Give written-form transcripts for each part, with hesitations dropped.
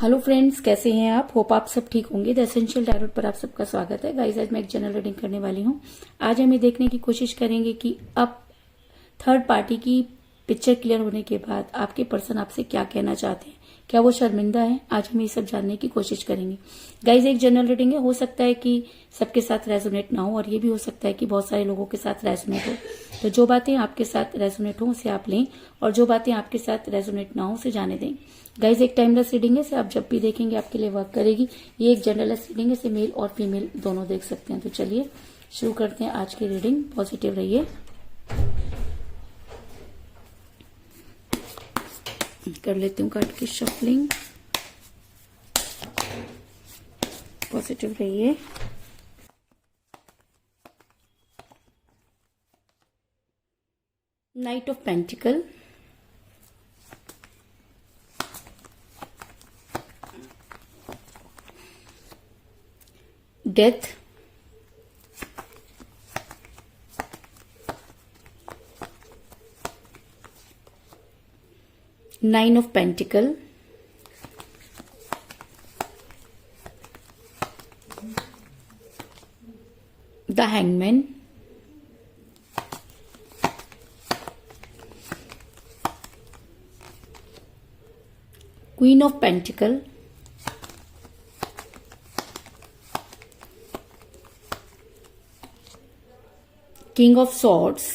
Hello friends, कैसे हैं आप? होप आप सब ठीक होंगे। द एसेंशियल टैरोट पर आप सबका स्वागत है। गाइस, आज मैं एक जनरल रीडिंग करने वाली हूँ। आज हम ये देखने की कोशिश करेंगे कि अब थर्ड पार्टी की पिक्चर क्लियर होने के बाद आपके पर्सन आपसे क्या कहना चाहते हैं। क्या वो शर्मिंदा है? आज हम ये सब जानने की कोशिश करेंगे। गाइज, एक जनरल रीडिंग है, हो सकता है कि सबके साथ रेजोनेट ना हो और ये भी हो सकता है कि बहुत सारे लोगों के साथ रेजोनेट हो। तो जो बातें आपके साथ रेजोनेट हो उसे आप लें और जो बातें आपके साथ रेजोनेट ना हो उसे जाने दें। गाइज, एक टाइमलेस रीडिंग है, इसे आप जब भी देखेंगे आपके लिए वर्क करेगी। ये एक जनरलेस रीडिंग है, इसे मेल और फीमेल दोनों देख सकते हैं। तो चलिए शुरू करते हैं आज की रीडिंग। पॉजिटिव रहिए। कर लेती हूँ कार्ड की शफलिंग। पॉजिटिव रहिए। Knight of pentacle, death, nine of pentacle, the hangman, queen of pentacle, king of swords,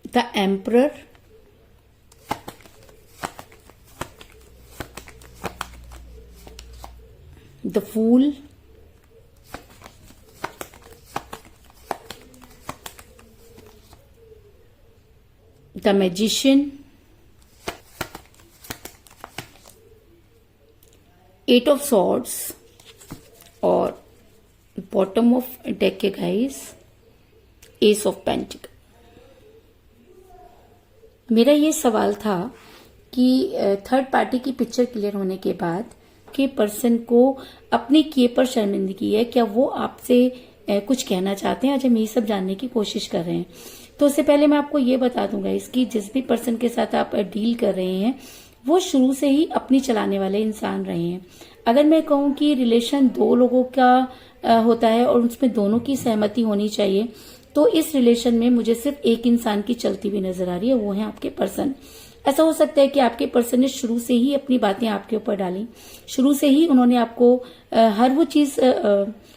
the emperor, the fool, the magician, eight of swords और बॉटम ऑफ डेक के guys ace of pentacle. मेरा ये सवाल था कि third party की picture clear होने के बाद के पर्सन को अपने किए पर शर्मिंदगी है, क्या वो आपसे कुछ कहना चाहते हैं? आज हम ये सब जानने की कोशिश कर रहे हैं। तो उससे पहले मैं आपको ये बता दूंगा इसकी, जिस भी पर्सन के साथ आप डील कर रहे हैं वो शुरू से ही अपनी चलाने वाले इंसान रहे हैं। अगर मैं कहूं कि रिलेशन दो लोगों का होता है और उसमें दोनों की सहमति होनी चाहिए, तो इस रिलेशन में मुझे सिर्फ एक इंसान की चलती हुई नजर आ रही है, वो है आपके पर्सन। ऐसा हो सकता है कि आपके पर्सन ने शुरू से ही अपनी बातें आपके ऊपर डाली, शुरू से ही उन्होंने आपको हर वो चीज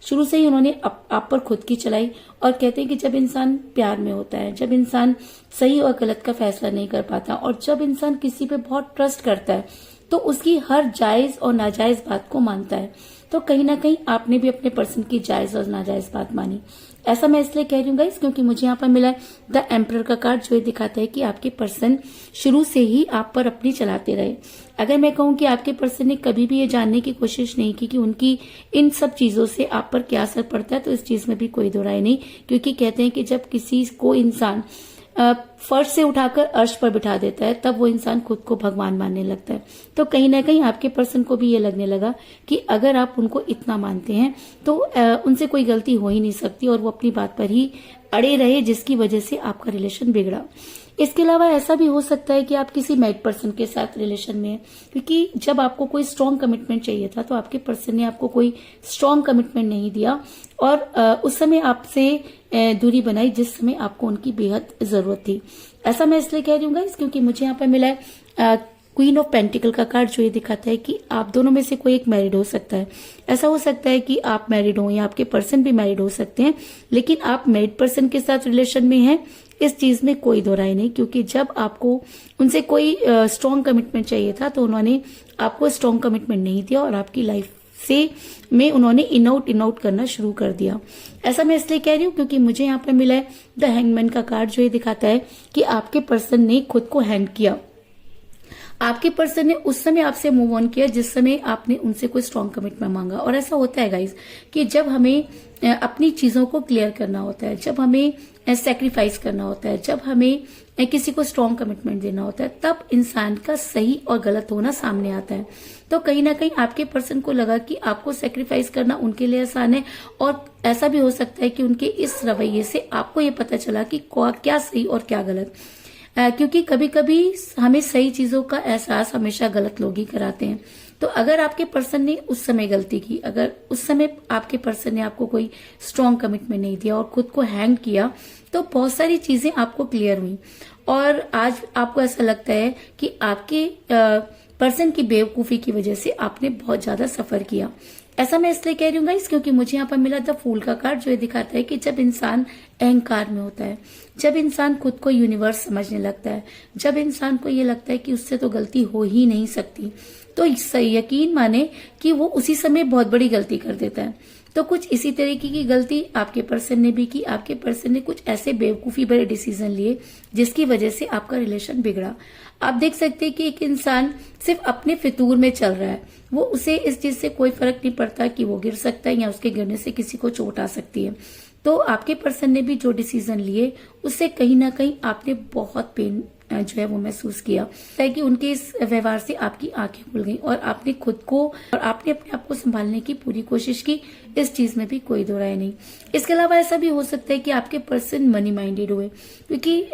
शुरू से ही उन्होंने आप पर खुद की चलाई। और कहते हैं कि जब इंसान प्यार में होता है, जब इंसान सही और गलत का फैसला नहीं कर पाता और जब इंसान किसी पे बहुत ट्रस्ट करता है तो उसकी हर जायज और नाजायज बात को मानता है। तो कहीं ना कहीं आपने भी अपने पर्सन की जायज और नाजायज बात मानी। ऐसा मैं इसलिए कह रही हूँ गाइस क्योंकि मुझे यहाँ पर मिला है द एम्परर का कार्ड, जो ये दिखाता है कि आपके पर्सन शुरू से ही आप पर अपनी चलाते रहे। अगर मैं कहूँ कि आपके पर्सन ने कभी भी ये जानने की कोशिश नहीं की कि उनकी इन सब चीजों से आप पर क्या असर पड़ता है, तो इस चीज में भी कोई दो राय नहीं। क्योंकि कहते हैं कि जब किसी को इंसान फर्श से उठाकर अर्श पर बिठा देता है तब वो इंसान खुद को भगवान मानने लगता है। तो कहीं ना कहीं आपके पर्सन को भी ये लगने लगा कि अगर आप उनको इतना मानते हैं तो उनसे कोई गलती हो ही नहीं सकती और वो अपनी बात पर ही अड़े रहे, जिसकी वजह से आपका रिलेशन बिगड़ा। इसके अलावा ऐसा भी हो सकता है कि आप किसी मैरिड पर्सन के साथ रिलेशन में हैं, क्योंकि जब आपको कोई स्ट्रॉन्ग कमिटमेंट चाहिए था तो आपके पर्सन ने आपको कोई स्ट्रॉन्ग कमिटमेंट नहीं दिया और उस समय आपसे दूरी बनाई जिस समय आपको उनकी बेहद जरूरत थी। ऐसा मैं इसलिए कह रही हूँ गाइस क्योंकि मुझे यहाँ पर मिला है क्वीन ऑफ पेंटिकल का कार्ड, जो ये दिखाता है कि आप दोनों में से कोई एक मैरिड हो सकता है। ऐसा हो सकता है कि आप मैरिड हो या आपके पर्सन भी मैरिड हो सकते हैं, लेकिन आप मैरिड पर्सन के साथ रिलेशन में हैं, इस चीज में कोई दो राय नहीं। क्योंकि जब आपको उनसे कोई स्ट्रॉन्ग कमिटमेंट चाहिए था तो उन्होंने आपको स्ट्रॉन्ग कमिटमेंट नहीं दिया और आपकी लाइफ से में उन्होंने इन आउट करना शुरू कर दिया। ऐसा मैं इसलिए कह रही हूँ क्योंकि मुझे यहाँ पे मिला है द हैंगमैन का कार्ड, जो ये दिखाता है कि आपके पर्सन ने खुद को हैंग किया। आपके पर्सन ने उस समय आपसे मूव ऑन किया जिस समय आपने उनसे कोई स्ट्रॉन्ग कमिटमेंट मांगा। और ऐसा होता है गाइस कि जब हमें अपनी चीजों को क्लियर करना होता है, जब हमें सेक्रीफाइस करना होता है, जब हमें किसी को स्ट्रॉन्ग कमिटमेंट देना होता है, तब इंसान का सही और गलत होना सामने आता है। तो कहीं ना कहीं आपके पर्सन को लगा कि आपको सेक्रीफाइस करना उनके लिए आसान है, और ऐसा भी हो सकता है कि उनके इस रवैये से आपको ये पता चला कि क्या सही और क्या गलत। क्योंकि कभी कभी हमें सही चीजों का एहसास हमेशा गलत लोग ही कराते हैं। तो अगर आपके पर्सन ने उस समय गलती की, अगर उस समय आपके पर्सन ने आपको कोई स्ट्रॉन्ग कमिटमेंट नहीं दिया और खुद को हैंग किया, तो बहुत सारी चीजें आपको क्लियर हुई, और आज आपको ऐसा लगता है कि आपके पर्सन की बेवकूफी की वजह से आपने बहुत ज्यादा सफर किया। ऐसा मैं इसलिए कह रही हूँ गाइस, क्योंकि मुझे यहाँ पर मिला द फूल का कार्ड, जो ये दिखाता है कि जब इंसान अहंकार में होता है, जब इंसान खुद को यूनिवर्स समझने लगता है, जब इंसान को ये लगता है कि उससे तो गलती हो ही नहीं सकती, तो यकीन माने कि वो उसी समय बहुत बड़ी गलती कर देता है। तो कुछ इसी तरीके की गलती आपके पर्सन ने भी की। आपके पर्सन ने कुछ ऐसे बेवकूफी भरे डिसीजन लिए जिसकी वजह से आपका रिलेशन बिगड़ा। आप देख सकते हैं कि एक इंसान सिर्फ अपने फितूर में चल रहा है, वो उसे इस चीज से कोई फर्क नहीं पड़ता कि वो गिर सकता है या उसके गिरने से किसी को चोट आ सकती है। तो आपके पर्सन ने भी जो डिसीजन लिए, उससे कहीं ना कहीं आपने बहुत पेन जो है वो महसूस किया, ताकि उनके इस व्यवहार से आपकी आंखें खुल गई और आपने खुद को और आपने अपने आप को संभालने की पूरी कोशिश की। इस चीज में भी कोई दो राय नहीं। इसके अलावा ऐसा भी हो सकता है कि आपके पर्सन मनी माइंडेड हुए, क्योंकि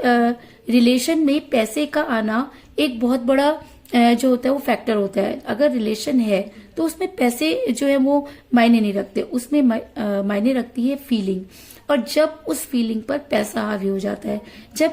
रिलेशन में पैसे का आना एक बहुत बड़ा जो होता है वो फैक्टर होता है। अगर रिलेशन है तो उसमें पैसे जो है वो मायने नहीं रखते, उसमें मायने रखती है फीलिंग। और जब उस फीलिंग पर पैसा हावी हो जाता है, जब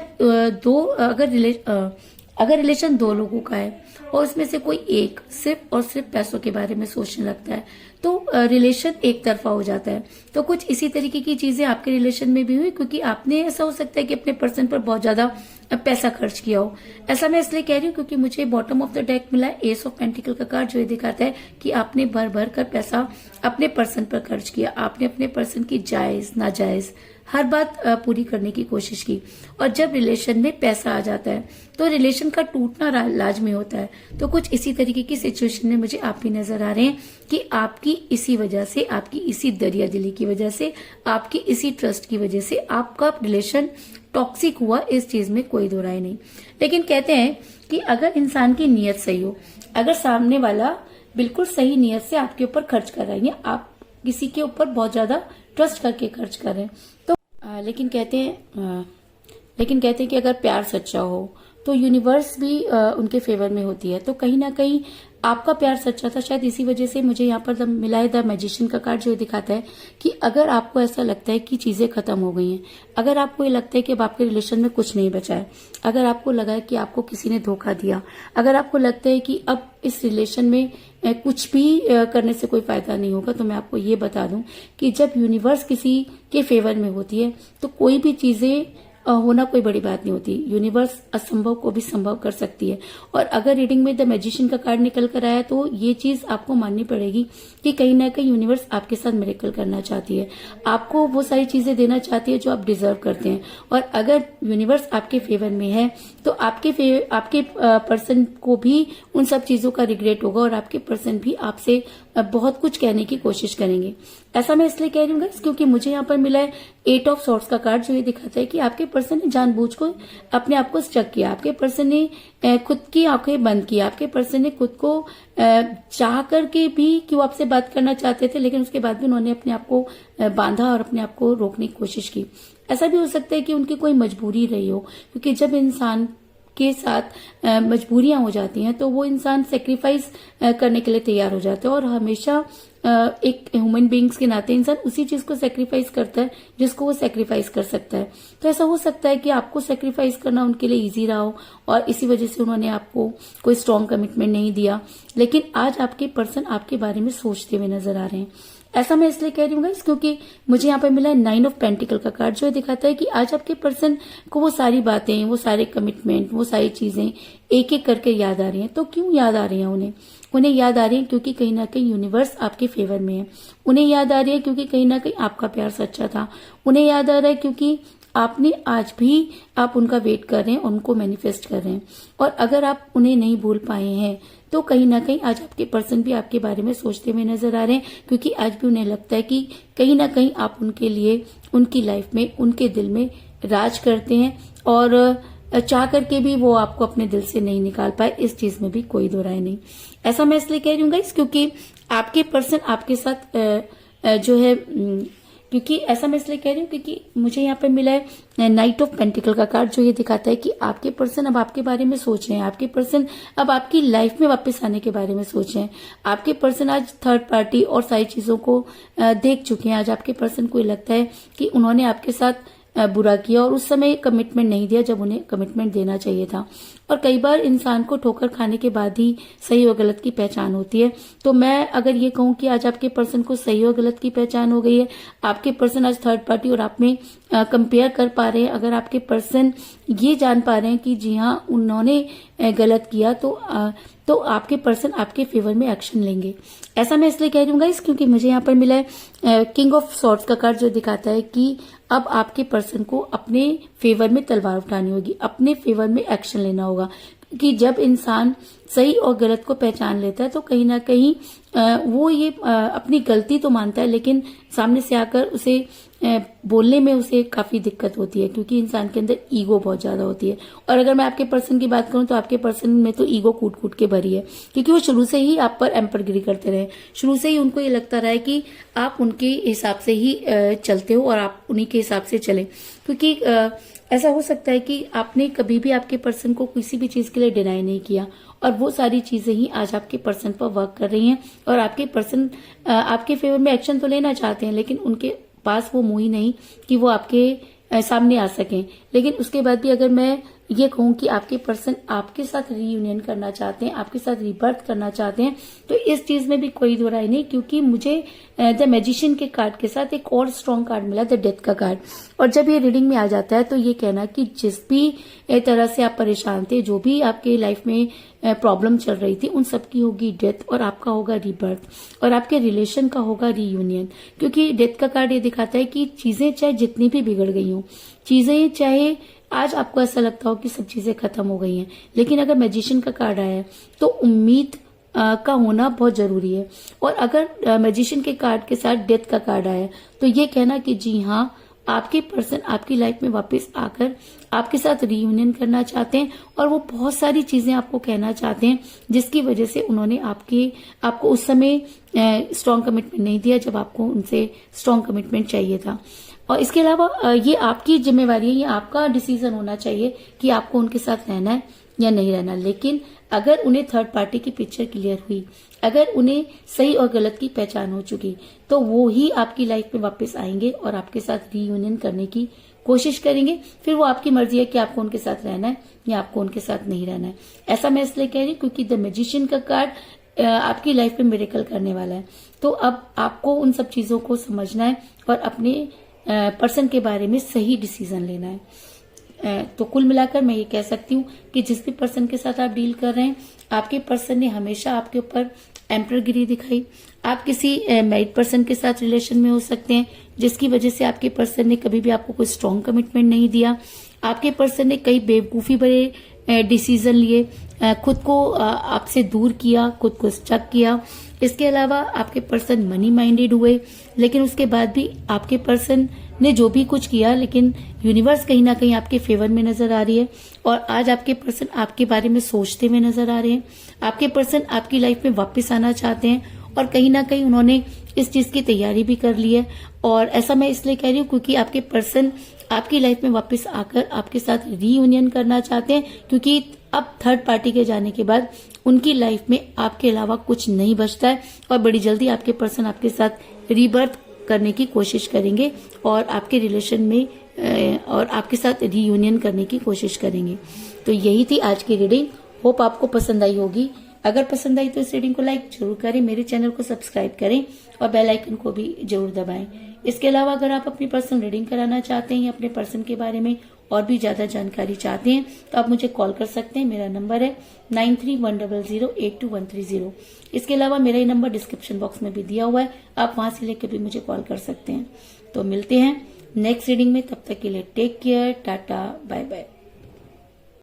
अगर रिलेशन दो लोगों का है और उसमें से कोई एक सिर्फ और सिर्फ पैसों के बारे में सोचने लगता है, तो रिलेशन एक तरफा हो जाता है। तो कुछ इसी तरीके की चीजें आपके रिलेशन में भी हुई, क्योंकि आपने ऐसा हो सकता है कि अपने पर्सन पर बहुत ज्यादा पैसा खर्च किया हो। ऐसा मैं इसलिए कह रही हूँ क्योंकि मुझे बॉटम ऑफ द डेक मिला है एस ऑफ पेंटिकल का कार्ड, जो ये दिखाता है कि आपने भर भर कर पैसा अपने पर्सन पर खर्च किया। आपने अपने पर्सन की जायज नाजायज हर बात पूरी करने की कोशिश की, और जब रिलेशन में पैसा आ जाता है तो रिलेशन का टूटना लाजमी होता है। तो कुछ इसी तरीके की सिचुएशन में मुझे आप भी नजर आ रहे हैं कि आपकी इसी वजह से, आपकी इसी दरिया दिली की वजह से, आपकी इसी ट्रस्ट की वजह से आपका रिलेशन टॉक्सिक हुआ। इस चीज में कोई दो राय नहीं। लेकिन कहते हैं कि अगर इंसान की नीयत सही हो, अगर सामने वाला बिल्कुल सही नीयत से आपके ऊपर खर्च कर रहा है, या आप किसी के ऊपर बहुत ज्यादा ट्रस्ट करके खर्च कर रहे हैं, तो लेकिन कहते हैं कि अगर प्यार सच्चा हो तो यूनिवर्स भी उनके फेवर में होती है। तो कहीं ना कहीं आपका प्यार सच्चा था, शायद इसी वजह से मुझे यहाँ पर मिला है द मैजिशियन का कार्ड, जो दिखाता है कि अगर आपको ऐसा लगता है कि चीजें खत्म हो गई हैं, अगर आपको ये लगता है कि अब आपके रिलेशन में कुछ नहीं बचा है, अगर आपको लगा है कि आपको किसी ने धोखा दिया, अगर आपको लगता है कि अब इस रिलेशन में कुछ भी करने से कोई फायदा नहीं होगा, तो मैं आपको ये बता दूं कि जब यूनिवर्स किसी के फेवर में होती है तो कोई भी चीजें होना कोई बड़ी बात नहीं होती। यूनिवर्स असंभव को भी संभव कर सकती है। और अगर रीडिंग में द मैजिशियन का कार्ड निकल कर आया, तो ये चीज आपको माननी पड़ेगी कि कहीं ना कहीं यूनिवर्स आपके साथ मिरेकल करना चाहती है, आपको वो सारी चीजें देना चाहती है जो आप डिजर्व करते हैं। और अगर यूनिवर्स आपके फेवर में है तो आपके पर्सन को भी उन सब चीजों का रिग्रेट होगा, और आपके पर्सन भी आपसे बहुत कुछ कहने की कोशिश करेंगे। ऐसा मैं इसलिए कह रही हूँ क्योंकि मुझे यहाँ पर मिला है 8 ऑफ सॉर्ड्स का कार्ड, जो ये दिखाता है कि आपके पर्सन ने जानबूझ को अपने आप को स्टक किया, आपके पर्सन ने खुद की आंखें बंद की, आपके पर्सन ने खुद को चाह करके भी कि वो आपसे बात करना चाहते थे, लेकिन उसके बाद भी उन्होंने अपने आप को बांधा और अपने आप को रोकने की कोशिश की। ऐसा भी हो सकता है कि उनकी कोई मजबूरी रही हो, क्योंकि जब इंसान के साथ मजबूरियां हो जाती हैं तो वो इंसान सेक्रीफाइस करने के लिए तैयार हो जाता है, और हमेशा एक ह्यूमन बींग्स के नाते इंसान उसी चीज को सेक्रीफाइस करता है जिसको वो सेक्रीफाइस कर सकता है। तो ऐसा हो सकता है कि आपको सेक्रीफाइस करना उनके लिए इजी रहा हो, और इसी वजह से उन्होंने आपको कोई स्ट्रॉन्ग कमिटमेंट नहीं दिया, लेकिन आज आपके पर्सन आपके बारे में सोचते हुए नजर आ रहे हैं। ऐसा मैं इसलिए कह रही हूँ क्योंकि मुझे यहाँ पर मिला है 9 ऑफ पेंटिकल का कार्ड, जो दिखाता है कि आज आपके पर्सन को वो सारी बातें, वो सारे कमिटमेंट, वो सारी चीजें एक एक करके याद आ रही हैं। तो क्यों याद आ रही हैं उन्हें याद आ रही है क्योंकि कहीं ना कहीं यूनिवर्स आपके फेवर में है। उन्हें याद आ रही है क्योंकि कहीं ना कहीं आपका प्यार सच्चा था। उन्हें याद आ रहा है क्योंकि आपने आज भी आप उनका वेट कर रहे हैं, उनको मैनिफेस्ट कर रहे हैं। और अगर आप उन्हें नहीं भूल पाए हैं तो कहीं ना कहीं आज आपके पर्सन भी आपके बारे में सोचते हुए नजर आ रहे हैं, क्योंकि आज भी उन्हें लगता है कि कहीं ना कहीं आप उनके लिए, उनकी लाइफ में, उनके दिल में राज करते हैं। और चाह करके भी वो आपको अपने दिल से नहीं निकाल पाए, इस चीज में भी कोई दो राय नहीं। ऐसा मैं इसलिए कह रही हूँ गाइस क्योंकि आपके पर्सन आपके साथ जो है क्योंकि ऐसा मैं इसलिए कह रही हूँ क्योंकि मुझे यहाँ पे मिला है नाइट ऑफ पेंटिकल का कार्ड, जो ये दिखाता है कि आपके पर्सन अब आपके बारे में सोच रहे हैं, आपके पर्सन अब आपकी लाइफ में वापस आने के बारे में सोच रहे हैं। आपके पर्सन आज थर्ड पार्टी और सारी चीजों को देख चुके हैं। आज आपके पर्सन को लगता है कि उन्होंने आपके साथ बुरा किया और उस समय कमिटमेंट नहीं दिया जब उन्हें कमिटमेंट देना चाहिए था। और कई बार इंसान को ठोकर खाने के बाद ही सही और गलत की पहचान होती है। तो मैं अगर ये कहूं कि आज आपके पर्सन को सही और गलत की पहचान हो गई है, आपके पर्सन आज थर्ड पार्टी और आप में कंपेयर कर पा रहे हैं, अगर आपके पर्सन ये जान पा रहे हैं कि जी हाँ उन्होंने गलत किया, तो आपके पर्सन आपके फेवर में एक्शन लेंगे। ऐसा मैं इसलिए कह रही हूँ गाइस क्योंकि मुझे यहाँ पर मिला है किंग ऑफ सॉर्ड्स का कार्ड, जो दिखाता है कि अब आपके पर्सन को अपने फेवर में तलवार उठानी होगी, अपने फेवर में एक्शन लेना होगा। कि जब इंसान सही और गलत को पहचान लेता है तो कहीं ना कहीं वो ये अपनी गलती तो मानता है, लेकिन सामने से आकर उसे बोलने में उसे काफी दिक्कत होती है क्योंकि इंसान के अंदर ईगो बहुत ज्यादा होती है। और अगर मैं आपके पर्सन की बात करूं तो आपके पर्सन में तो ईगो कूट कूट के भरी है क्योंकि वो शुरू से ही आप पर एम्परगिरी करते रहे। शुरू से ही उनको ये लगता रहा है कि आप उनके हिसाब से ही चलते हो और आप उन्हीं के हिसाब से चले। क्योंकि ऐसा हो सकता है कि आपने कभी भी आपके पर्सन को किसी भी चीज के लिए डिनाई नहीं किया और वो सारी चीजें ही आज आपके पर्सन पर वर्क कर रही हैं और आपके पर्सन आपके फेवर में एक्शन तो लेना चाहते हैं, लेकिन उनके पास वो मुंह ही नहीं कि वो आपके सामने आ सकें। लेकिन उसके बाद भी अगर मैं ये कहूं कि आपके पर्सन आपके साथ रीयूनियन करना चाहते हैं, आपके साथ रीबर्थ करना चाहते हैं, तो इस चीज में भी कोई दो राय नहीं क्योंकि मुझे द मैजिशियन के कार्ड के साथ एक और स्ट्रॉन्ग कार्ड मिला, द डेथ का कार्ड। और जब ये रीडिंग में आ जाता है तो ये कहना कि जिस भी तरह से आप परेशान थे, जो भी आपके लाइफ में प्रॉब्लम चल रही थी, उन सबकी होगी डेथ और आपका होगा रीबर्थ और आपके रिलेशन का होगा रीयूनियन। क्योंकि डेथ का कार्ड ये दिखाता है कि चीजें चाहे जितनी भी बिगड़ गई हो, चीजें चाहे आज आपको ऐसा लगता हो कि सब चीजें खत्म हो गई हैं, लेकिन अगर मैजिशियन का कार्ड आया है तो उम्मीद का होना बहुत जरूरी है। और अगर मैजिशियन के कार्ड के साथ डेथ का कार्ड आया तो ये कहना कि जी हाँ आपके पर्सन आपकी लाइफ में वापस आकर आपके साथ रीयूनियन करना चाहते हैं और वो बहुत सारी चीजें आपको कहना चाहते हैं जिसकी वजह से उन्होंने आपको उस समय स्ट्रॉन्ग कमिटमेंट नहीं दिया जब आपको उनसे स्ट्रॉन्ग कमिटमेंट चाहिए था। और इसके अलावा ये आपकी जिम्मेवारी है, ये आपका डिसीजन होना चाहिए कि आपको उनके साथ रहना है या नहीं रहना। लेकिन अगर उन्हें थर्ड पार्टी की पिक्चर क्लियर हुई, अगर उन्हें सही और गलत की पहचान हो चुकी, तो वो ही आपकी लाइफ में वापस आएंगे और आपके साथ रीयूनियन करने की कोशिश करेंगे। फिर वो आपकी मर्जी है कि आपको उनके साथ रहना है या आपको उनके साथ नहीं रहना है। ऐसा मैं इसलिए कह रही हूँ क्योंकि द मैजिशियन का कार्ड आपकी लाइफ में मिरेकल करने वाला है। तो अब आपको उन सब चीजों को समझना है और अपने पर्सन के बारे में सही डिसीजन लेना है। तो कुल मिलाकर मैं ये कह सकती हूँ कि जिस भी पर्सन के साथ आप डील कर रहे हैं, आपके पर्सन ने हमेशा आपके ऊपर एम्परगिरी दिखाई। आप किसी मैरिड पर्सन के साथ रिलेशन में हो सकते हैं जिसकी वजह से आपके पर्सन ने कभी भी आपको कोई स्ट्रॉन्ग कमिटमेंट नहीं दिया। आपके पर्सन ने कई बेवकूफी भरे डिसीजन लिए, खुद को आपसे दूर किया, खुद को स्टक किया। इसके अलावा आपके पर्सन मनी माइंडेड हुए, लेकिन उसके बाद भी आपके पर्सन ने जो भी कुछ किया, लेकिन यूनिवर्स कहीं ना कहीं आपके फेवर में नजर आ रही है और आज आपके पर्सन आपके बारे में सोचते हुए नजर आ रहे हैं। आपके पर्सन आपकी लाइफ में वापस आना चाहते हैं और कहीं ना कहीं उन्होंने इस चीज की तैयारी भी कर ली है। और ऐसा मैं इसलिए कह रही हूँ क्योंकि आपके पर्सन आपकी लाइफ में वापस आकर आपके साथ रीयूनियन करना चाहते हैं, क्योंकि अब थर्ड पार्टी के जाने के बाद उनकी लाइफ में आपके अलावा कुछ नहीं बचता है और बड़ी जल्दी आपके पर्सन आपके साथ रीबर्थ करने की कोशिश करेंगे और आपके रिलेशन में और आपके साथ रीयूनियन करने की कोशिश करेंगे। तो यही थी आज की रीडिंग। होप आपको पसंद आई होगी। अगर पसंद आई तो इस रीडिंग को लाइक जरूर करें, मेरे चैनल को सब्सक्राइब करें और बेल आइकन को भी जरूर दबाएं। इसके अलावा अगर आप अपनी पर्सनल रीडिंग कराना चाहते हैं या अपने पर्सन के बारे में और भी ज्यादा जानकारी चाहते हैं तो आप मुझे कॉल कर सकते हैं। मेरा नंबर है 9310082130। इसके अलावा मेरा ये नंबर डिस्क्रिप्शन बॉक्स में भी दिया हुआ है, आप वहां से लेकर भी मुझे कॉल कर सकते हैं। तो मिलते हैं नेक्स्ट रीडिंग में, तब तक के लिए take care, tata, bye bye.